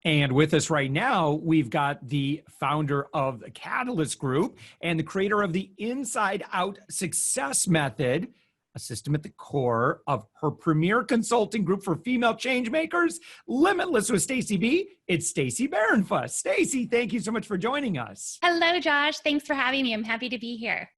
And with us right now, we've got the founder of the Catalyst Group and the creator of the Inside Out Success Method, a system at the core of her premier consulting group for female change makers, Limitless with Stacy B. It's Stacy Bahrenfuss. Stacy, thank you so much for joining us. Hello, Josh. Thanks for having me. I'm happy to be here.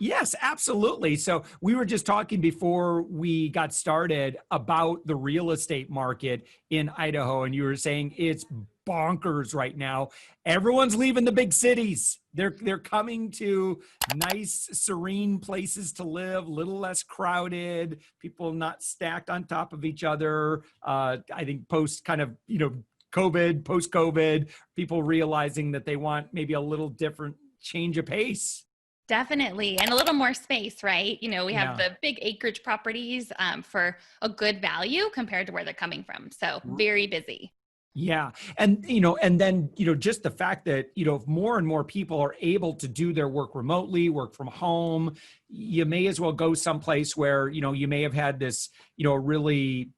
Yes, absolutely. So we were just talking before we got started about the real estate market in Idaho, and you were saying it's bonkers right now. Everyone's leaving the big cities. They're coming to nice, serene places to live, a little less crowded, people not stacked on top of each other. I think post COVID, people realizing that they want maybe a little different change of pace. Definitely. And a little more space, right? We have the big acreage properties for a good value compared to where they're coming from. So very busy. Yeah. And then, just the fact that, if more and more people are able to do their work remotely, work from home, you may as well go someplace where, you may have had this, a really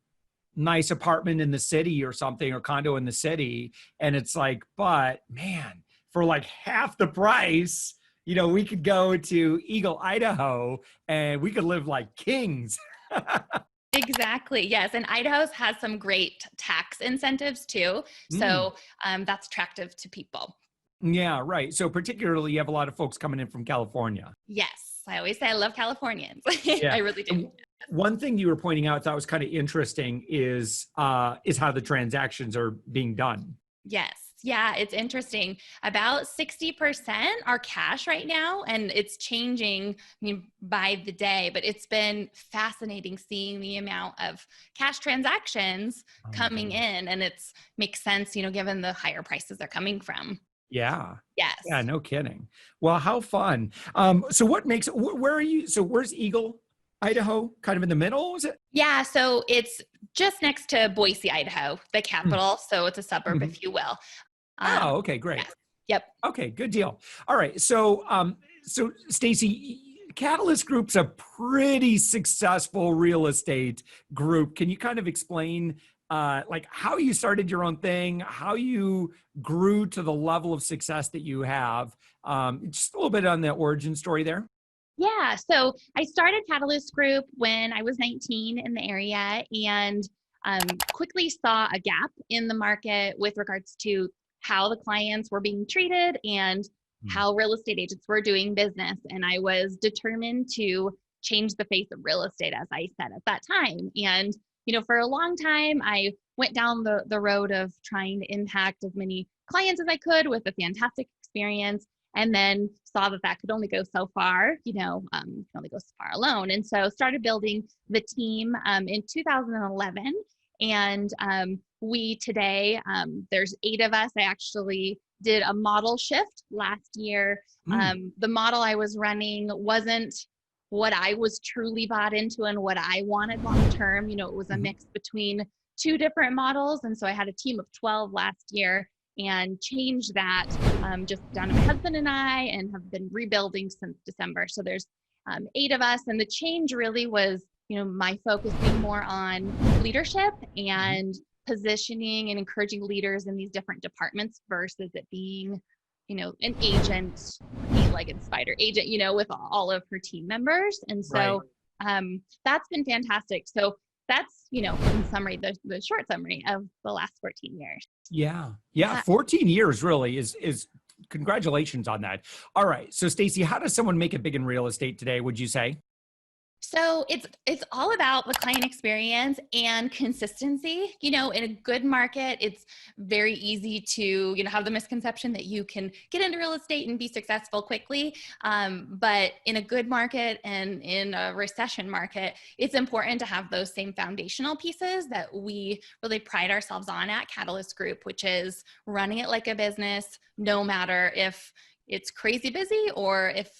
nice apartment in the city or something, or condo in the city. And it's like, but man, for like half the price, we could go to Eagle, Idaho, and we could live like kings. Exactly. Yes. And Idaho has some great tax incentives too. So that's attractive to people. Yeah, right. So particularly you have a lot of folks coming in from California. Yes. I always say I love Californians. Yeah. I really do. One thing you were pointing out that was kind of interesting is how the transactions are being done. Yes. Yeah, it's interesting. About 60% are cash right now, and it's changing by the day, but it's been fascinating seeing the amount of cash transactions coming in, and it makes sense, given the higher prices they're coming from. Yeah. Yes. Yeah, no kidding. Well, how fun. So where are you? So where's Eagle, Idaho? Kind of in the middle, is it? Yeah, so it's just next to Boise, Idaho, the capital. So it's a suburb, if you will. Okay, great. Yes. Yep. Okay, good deal. All right. So, Stacy, Catalyst Group's a pretty successful real estate group. Can you kind of explain, like how you started your own thing, how you grew to the level of success that you have? Just a little bit on the origin story there. Yeah. So I started Catalyst Group when I was 19 in the area, and quickly saw a gap in the market with regards to how the clients were being treated and how real estate agents were doing business. And I was determined to change the face of real estate, as I said at that time. And, for a long time, I went down the road of trying to impact as many clients as I could with a fantastic experience, and then saw that could only go so far, you can only go so far alone. And so started building the team in 2011. And we today, there's 8 of us. I actually did a model shift last year. The model I was running wasn't what I was truly bought into and what I wanted long term. It was a mix between 2 different models. And so I had a team of 12 last year and changed that just down to my husband and I, and have been rebuilding since December. So there's 8 of us. And the change really was, my focus being more on leadership and positioning and encouraging leaders in these different departments versus it being, an agent, eight-legged spider agent, with all of her team members. And so that's been fantastic. So that's, in summary, the short summary of the last 14 years. Yeah. 14 years really is congratulations on that. All right. So Stacy, how does someone make it big in real estate today, would you say? So it's all about the client experience and consistency. In a good market, it's very easy to, have the misconception that you can get into real estate and be successful quickly. But in a good market and in a recession market, it's important to have those same foundational pieces that we really pride ourselves on at Catalyst Group, which is running it like a business, no matter if it's crazy busy or if,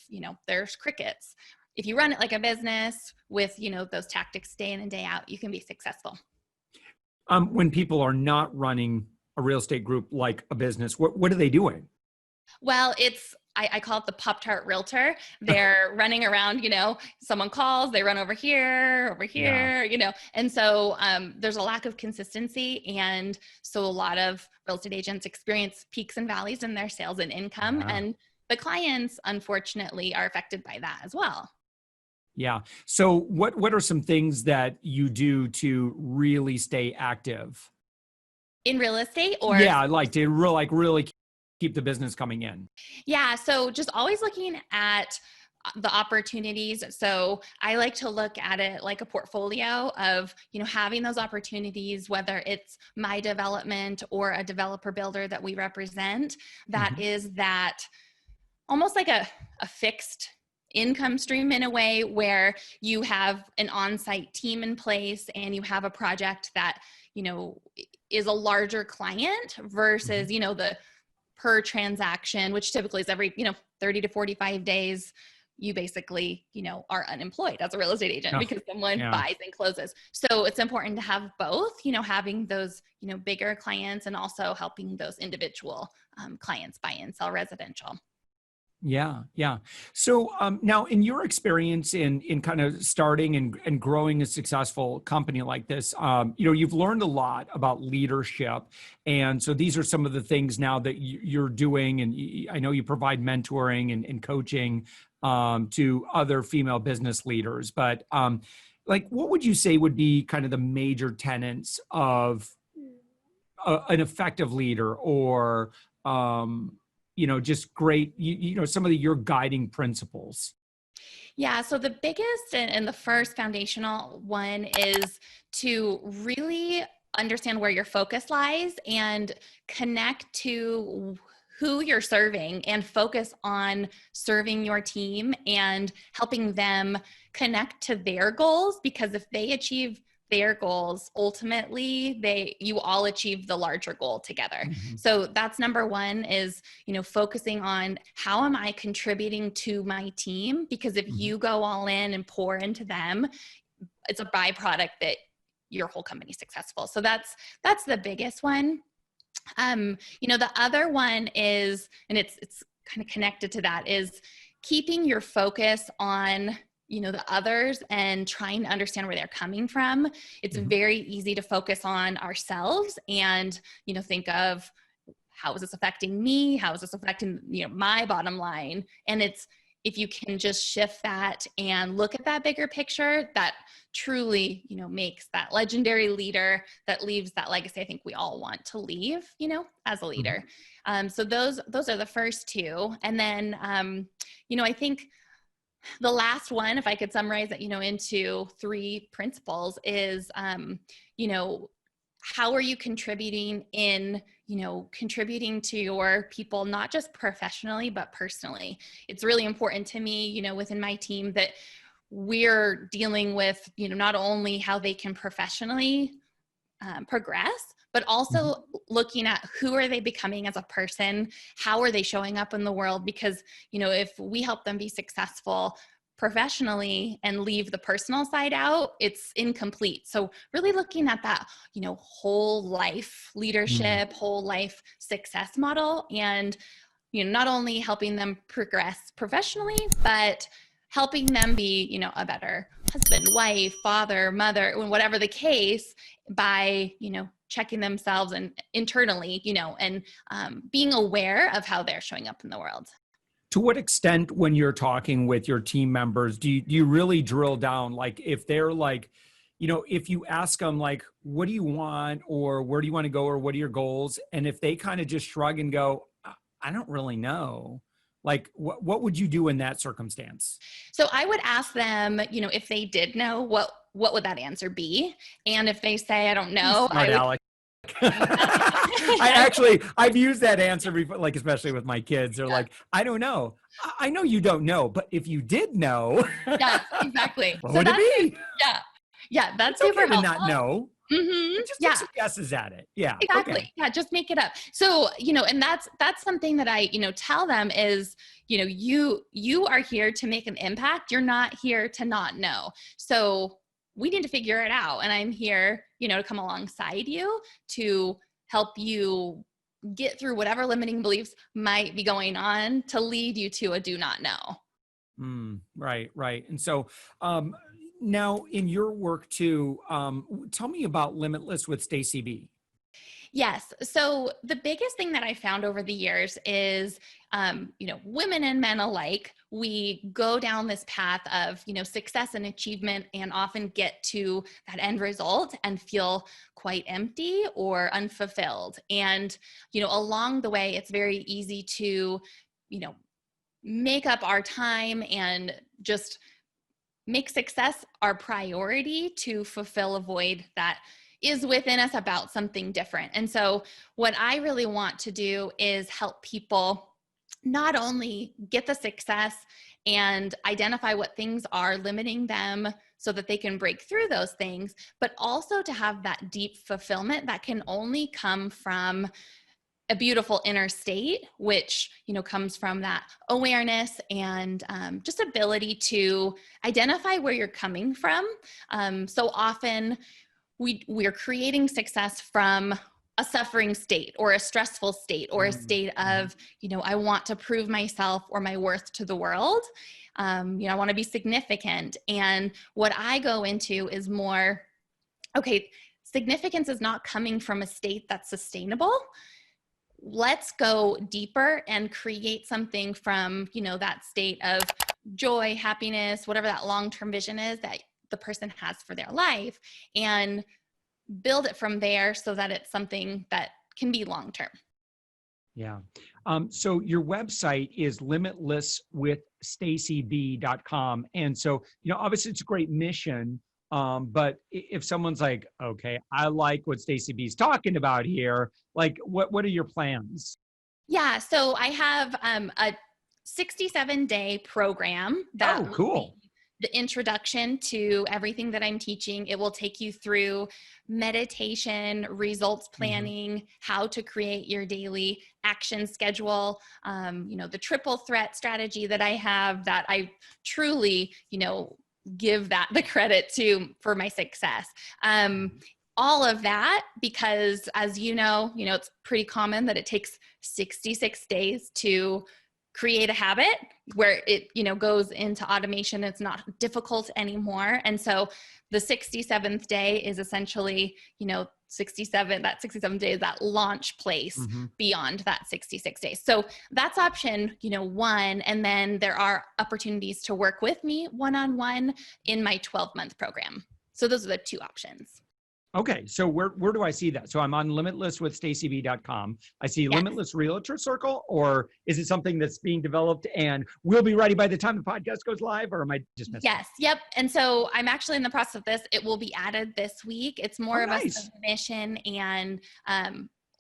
there's crickets. If you run it like a business with, those tactics day in and day out, you can be successful. When people are not running a real estate group like a business, what are they doing? Well, it's I call it the Pop-Tart realtor. They're running around, someone calls, they run over here, Yeah. and so there's a lack of consistency. And so a lot of real estate agents experience peaks and valleys in their sales and income. Yeah. And the clients, unfortunately, are affected by that as well. Yeah. So what are some things that you do to really stay active? In real estate or Yeah, like to really keep the business coming in. yeah, so just always looking at the opportunities. So I like to look at it like a portfolio of, having those opportunities, whether it's my development or a developer builder that we represent, that Mhm. is that almost like a fixed income stream in a way where you have an on-site team in place and you have a project that, is a larger client versus, Mhm. the per transaction, which typically is every, 30 to 45 days, you basically, are unemployed as a real estate agent Oh, because someone yeah. buys and closes. So it's important to have both, having those, bigger clients and also helping those individual clients buy and sell residential. Yeah, yeah. So now, in your experience in kind of starting and growing a successful company like this, you've learned a lot about leadership, and so these are some of the things now that you're doing. And I know you provide mentoring and coaching to other female business leaders. But like, what would you say would be kind of the major tenets of an effective leader, or just great, some of your guiding principles? Yeah, so the biggest and the first foundational one is to really understand where your focus lies and connect to who you're serving and focus on serving your team and helping them connect to their goals, because if they achieve their goals, ultimately you all achieve the larger goal together. Mhm. So that's number one is, focusing on how am I contributing to my team? Because if Mhm. you go all in and pour into them, it's a byproduct that your whole company's successful. So that's the biggest one. The other one is, and it's kind of connected to that, is keeping your focus on the others and trying to understand where they're coming from. It's Mhm. very easy to focus on ourselves and think of, how is this affecting me? How is this affecting my bottom line? And it's, if you can just shift that and look at that bigger picture, that truly makes that legendary leader that leaves that legacy I think we all want to leave as a Mhm. leader. So those are the first two. And then I think the last one, if I could summarize it into three principles, is how are you contributing contributing to your people, not just professionally, but personally. It's really important to me, within my team, that we're dealing with, not only how they can professionally progress, but Mhm. also looking at who are they becoming as a person? How are they showing up in the world? Because, if we help them be successful professionally and leave the personal side out, it's incomplete. So really looking at that, whole life Mm. leadership, whole life success model, and, not only helping them progress professionally, but helping them be, a better husband, wife, father, mother, whatever the case, by, checking themselves and internally, and being aware of how they're showing up in the world. To what extent, when you're talking with your team members, do you really drill down? Like, if they're like, if you ask them like, what do you want, or where do you want to go, or what are your goals? And if they kind of just shrug and go, I don't really know. Like, what would you do in that circumstance? So I would ask them, if they did know, what would that answer be? And if they say, I don't You know, smart I would, aleck. I've used that answer before, like, especially with my kids. They're like, I don't know. I know you don't know, but if you did know, yes, exactly. what So would it be? yeah, yeah, that's It's super okay to helpful. not know, Hmm. but just take Yeah. some guesses at it. Yeah. Okay. Exactly. Yeah, just make it up. So, and that's something that I, tell them is, you are here to make an impact. You're not here to not know. So we need to figure it out. And I'm here, to come alongside you to help you, get through whatever limiting beliefs might be going on to lead you to a do not know. Right, right. And so now in your work too, tell me about Limitless with Stacy B. Yes. So the biggest thing that I found over the years is, women and men alike, we go down this path of, success and achievement and often get to that end result and feel quite empty or unfulfilled. And, along the way, it's very easy to, make up our time and just make success our priority to fulfill a void that is within us about something different. And so what I really want to do is help people not only get the success and identify what things are limiting them so that they can break through those things, but also to have that deep fulfillment that can only come from a beautiful inner state, which, comes from that awareness and just ability to identify where you're coming from. So often we're creating success from a suffering state or a stressful state or a state of, I want to prove myself or my worth to the world. I want to be significant. And what I go into is more, okay, significance is not coming from a state that's sustainable. Let's go deeper and create something from, that state of joy, happiness, whatever that long-term vision is that the person has for their life, and build it from there so that it's something that can be long-term. Yeah. So your website is limitlesswithstacyb.com. And so, obviously it's a great mission. But if someone's like, okay, I like what Stacy B's talking about here, like what are your plans? Yeah. So I have a 67-day program that will cool. be the introduction to everything that I'm teaching. It will take you through meditation, results planning, how to create your daily action schedule, the triple threat strategy that I have that I truly, give that the credit to for my success. All of that because, as it's pretty common that it takes 66 days to create a habit where it, goes into automation. It's not difficult anymore. And so the 67th day is essentially, 67 days, that launch place beyond that 66 days. So that's option, one. And then there are opportunities to work with me one-on-one in my 12-month program. So those are the two options. Okay. So where do I see that? So I'm on limitlesswithstacyb.com. I see Limitless Realtor Circle, or is it something that's being developed and will be ready by the time the podcast goes live, or am I just missing? Yes. Yep. And so I'm actually in the process of this. It will be added this week. It's more of a submission and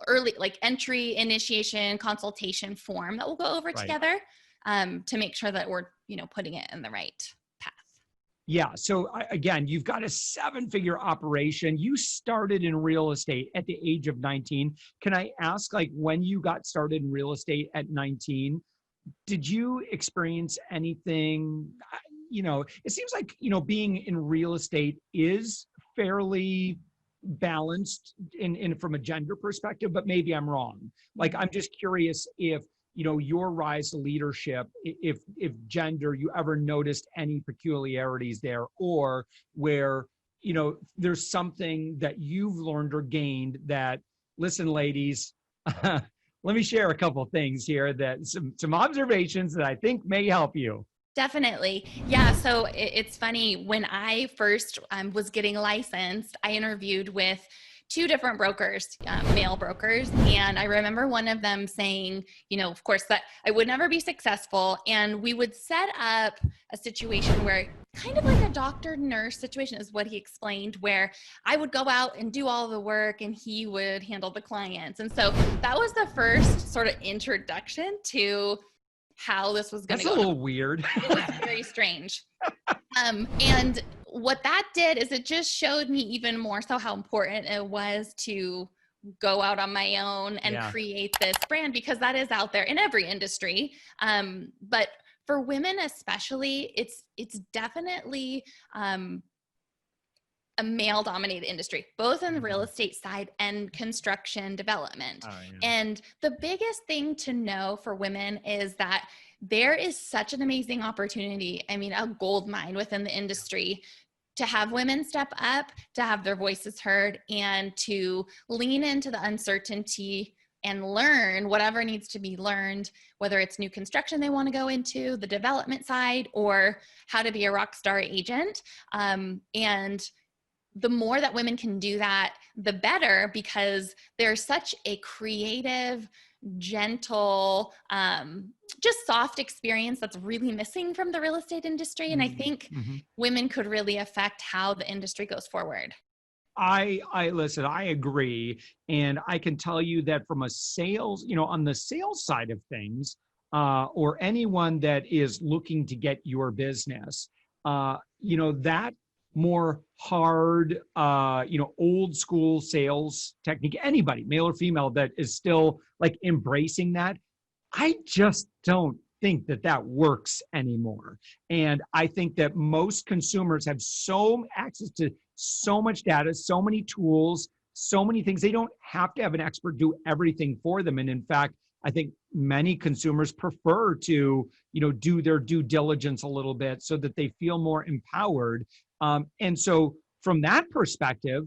early entry, initiation, consultation form that we'll go over together to make sure that we're, putting it in the right path. Yeah. So again, you've got a 7-figure operation. You started in real estate at the age of 19. Can I ask, when you got started in real estate at 19, did you experience anything, it seems like, being in real estate is fairly balanced in from a gender perspective, but maybe I'm wrong. I'm just curious if, your rise to leadership, if gender, you ever noticed any peculiarities there, or where, there's something that you've learned or gained that, listen, ladies, let me share a couple of things here that some observations that I think may help you. Definitely. Yeah. So it's funny, when I first was getting licensed, I interviewed with 2 different brokers, male brokers. And I remember one of them saying, of course, that I would never be successful. And we would set up a situation where kind of like a doctor nurse situation is what he explained, where I would go out and do all the work and he would handle the clients. And so that was the first sort of introduction to how this was going to go. That's a little weird. It was very strange. And what that did is it just showed me even more so how important it was to go out on my own and create this brand, because that is out there in every industry. But for women especially, it's definitely a male dominated industry, both in the real estate side and construction development. Oh, yeah. And the biggest thing to know for women is that there is such an amazing opportunity. I mean, a gold mine within the industry to have women step up, to have their voices heard, and to lean into the uncertainty and learn whatever needs to be learned, whether it's new construction they want to go into, the development side, or how to be a rock star agent. And the more that women can do that, the better, because there's such a creative, gentle, just soft experience that's really missing from the real estate industry. And I think women could really affect how the industry goes forward. I listen, I agree. And I can tell you that from a sales, on the sales side of things, or anyone that is looking to get your business, that more hard, old school sales technique, anybody, male or female, that is still like embracing that, I just don't think that that works anymore. And I think that most consumers have access to so much data, so many tools, so many things. They don't have to have an expert do everything for them. And in fact, I think many consumers prefer to, do their due diligence a little bit so that they feel more empowered. And so from that perspective,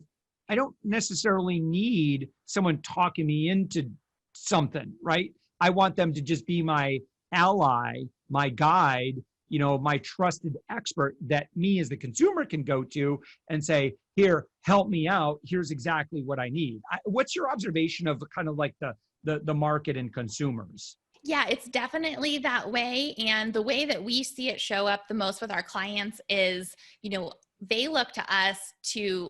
I don't necessarily need someone talking me into something, right? I want them to just be my ally, my guide, my trusted expert that me as the consumer can go to and say, here, help me out. Here's exactly what I need. What's your observation of kind of like the market and consumers? Yeah, it's definitely that way. And the way that we see it show up the most with our clients is, they look to us to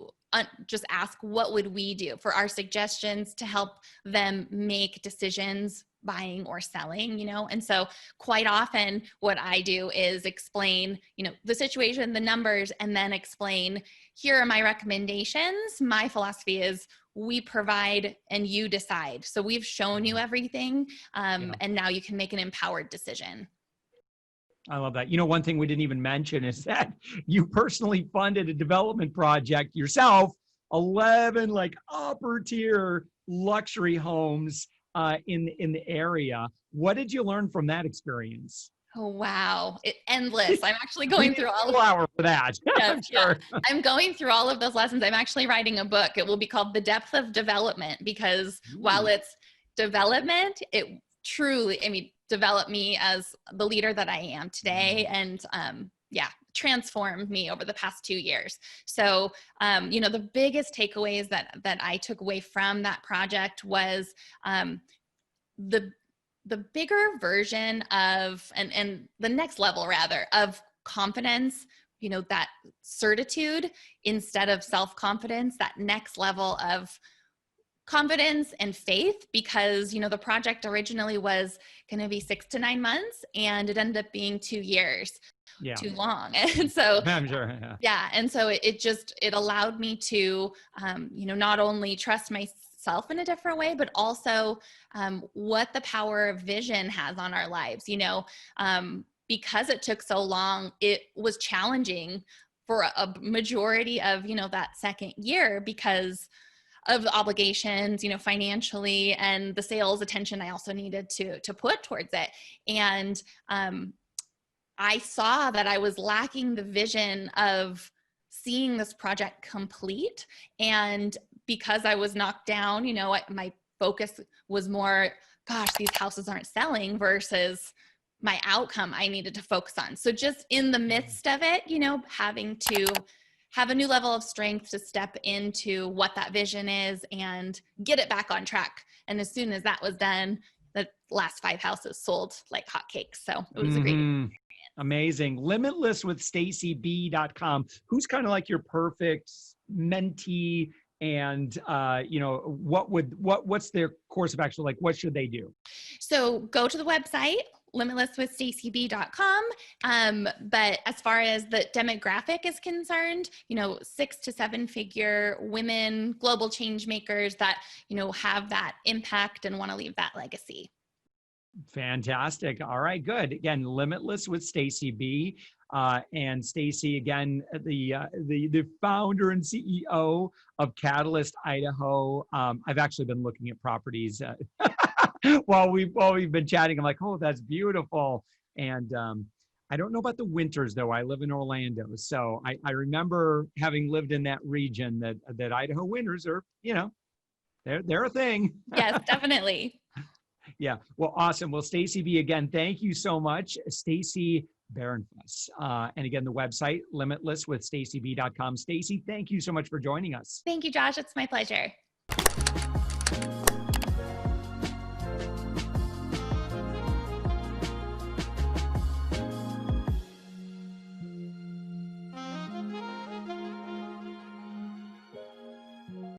just ask, what would we do, for our suggestions to help them make decisions, buying or selling, And so quite often what I do is explain, the situation, the numbers, and then explain, here are my recommendations. My philosophy is we provide and you decide. So we've shown you everything, and now you can make an empowered decision. I love that. One thing we didn't even mention is that you personally funded a development project yourself, 11 like upper tier luxury homes in the area. What did you learn from that experience? Oh, wow. Endless. I'm actually going through all of hour for that. Yes, I'm sure. yeah. I'm going through all of those lessons. I'm actually writing a book. It will be called The Depth of Development, because while it's development, it truly, developed me as the leader that I am today, and transformed me over the past 2 years. So, the biggest takeaways that I took away from that project was the bigger version of, and the next level rather, of confidence, that certitude instead of self-confidence, that next level of confidence and faith, because, the project originally was going to be 6 to 9 months and it ended up being 2 years, too long. And so, I'm sure. Yeah. And so it allowed me to, not only trust myself in a different way, but also what the power of vision has on our lives. Because it took so long, it was challenging for a majority of, that second year, because of the obligations, financially, and the sales attention I also needed to put towards it. And I saw that I was lacking the vision of seeing this project complete. And because I was knocked down, my focus was more, gosh, these houses aren't selling, versus my outcome I needed to focus on. So just in the midst of it, having to have a new level of strength to step into what that vision is and get it back on track. And as soon as that was done, the last 5 houses sold like hotcakes. So it was a great experience. Amazing. Limitless with StacyB.com. Who's kind of like your perfect mentee, and what's their course of action? Like, what should they do? So go to the website, limitlesswithstacyb.com. But as far as the demographic is concerned, 6 to 7 figure women, global change makers that, have that impact and want to leave that legacy. Fantastic. All right, good. Again, Limitless with Stacy B. And Stacy, again, the founder and CEO of Catalyst Idaho. I've actually been looking at properties while we've been chatting. I'm like, oh, that's beautiful. And I don't know about the winters though. I live in Orlando, so I remember having lived in that region that Idaho winters are, they're a thing. Yes, definitely. Yeah. Well, awesome. Well, Stacy B, again, thank you so much. Stacy Bahrenfuss. And again, the website, limitlesswithstacyb.com. Stacy, thank you so much for joining us. Thank you, Josh. It's my pleasure.